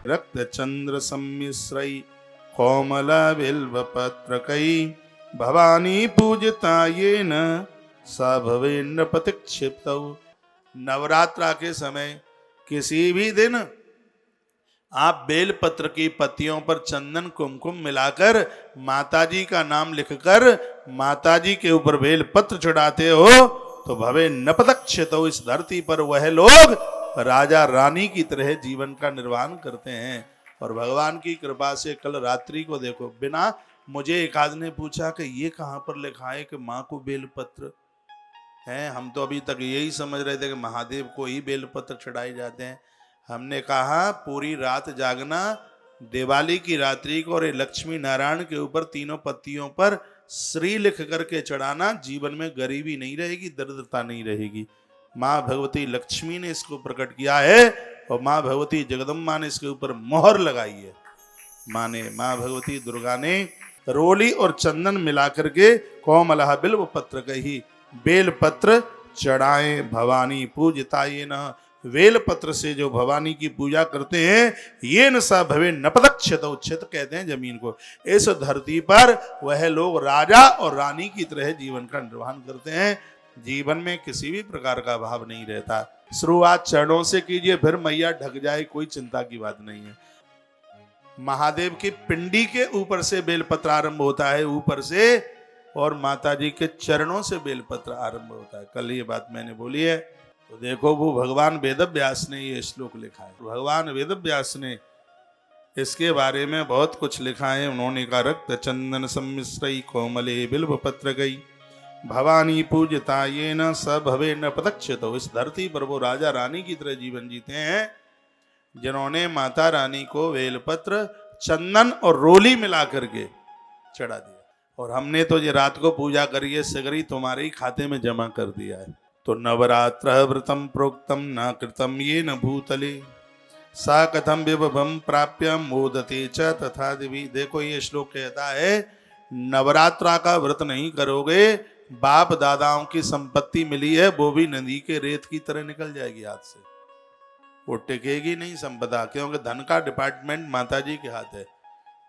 रक्त चंद्र सम्मिश्रै कोमल बिल्व पत्रकै भवानी पूजिता येन स भवेन्न प्रतिक्षिप्तौ। नवरात्रा के समय किसी भी दिन आप बेलपत्र की पत्तियों पर चंदन कुमकुम मिलाकर माताजी का नाम लिखकर माताजी के ऊपर बेलपत्र चढ़ाते हो तो भवे नपतक्षित हो, इस धरती पर वह लोग राजा रानी की तरह जीवन का निर्वाह करते हैं। और भगवान की कृपा से कल रात्रि को देखो, बिना मुझे एक आदमी ने पूछा कि ये कहाँ पर लिखा है कि माँ को बेलपत्र है। हम तो अभी तक यही समझ रहे थे कि महादेव को ही बेलपत्र चढ़ाए जाते हैं। हमने कहा पूरी रात जागना, दिवाली की रात्रि को और लक्ष्मी नारायण के ऊपर तीनों पत्तियों पर श्री लिख करके चढ़ाना, जीवन में गरीबी नहीं रहेगी, दरिद्रता नहीं रहेगी। माँ भगवती लक्ष्मी ने इसको प्रकट किया है और माँ भगवती जगदम्बा ने इसके ऊपर मोहर लगाई है। माँ भगवती दुर्गा ने रोली और चंदन मिला करके कोमलः बिल्व पत्र कही बेल पत्र चढ़ाए भवानी पूजिता ये न। वेल पत्र से जो भवानी की पूजा करते हैं ये न सा भवे नपदक्षित, उच्छित कहते हैं जमीन को। इस धरती पर वह लोग राजा और रानी की तरह जीवन का निर्वहन करते हैं। जीवन में किसी भी प्रकार का अभाव नहीं रहता। शुरुआत चरणों से कीजिए, फिर मैया ढक जाए, कोई चिंता की बात नहीं है। महादेव की पिंडी के ऊपर से बेलपत्र आरंभ होता है, ऊपर से, और माता जी के चरणों से बेलपत्र आरंभ होता है। कल ये बात मैंने बोली है। तो देखो वो भगवान वेद व्यास ने ये श्लोक लिखा है। भगवान वेद व्यास ने इसके बारे में बहुत कुछ लिखा है। उन्होंने कहा रक्त चंदन सम्मिश्रै कोमले बिल्व पत्र गई भवानी पूजिता ये न स भवे न प्रतक्षित। इस धरती पर वो राजा रानी की तरह जीवन जीते हैं जिन्होंने माता रानी को बेलपत्र चंदन और रोली मिला करके चढ़ा दिया। और हमने तो ये रात को पूजा करी है, सगरी तुम्हारे ही खाते में जमा कर दिया है। तो नवरात्र व्रतम प्रोक्तम न कृतम ये न भूतले सा कथम विभवम प्राप्य मोदते च तथा देवी। देखो ये श्लोक कहता है नवरात्रा का व्रत नहीं करोगे, बाप दादाओं की संपत्ति मिली है वो भी नदी के रेत की तरह निकल जाएगी हाथ से, वो टिकेगी नहीं संपदा। क्योंकि धन का डिपार्टमेंट माता जी के हाथ है।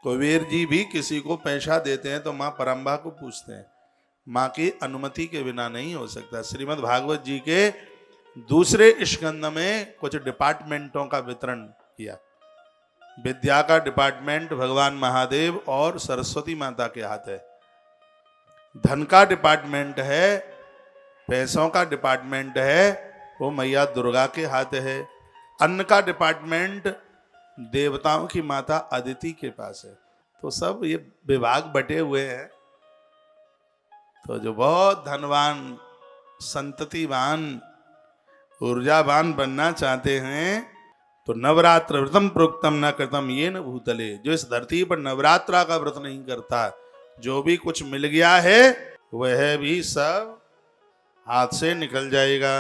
कुबेर जी भी किसी को पैसा देते हैं तो माँ परम्बा को पूछते हैं, माँ की अनुमति के बिना नहीं हो सकता। श्रीमद् भागवत जी के दूसरे स्कंद में कुछ डिपार्टमेंटों का वितरण किया। विद्या का डिपार्टमेंट भगवान महादेव और सरस्वती माता के हाथ है। धन का डिपार्टमेंट है, पैसों का डिपार्टमेंट है, वो मैया दुर्गा के हाथ है। अन्न का डिपार्टमेंट देवताओं की माता अदिति के पास है। तो सब ये विभाग बटे हुए हैं। तो जो बहुत धनवान, संततिवान, ऊर्जावान बनना चाहते हैं तो नवरात्र व्रतम प्रोक्तम न कृतम ये न भूतले। जो इस धरती पर नवरात्रा का व्रत नहीं करता, जो भी कुछ मिल गया है वह भी सब हाथ से निकल जाएगा।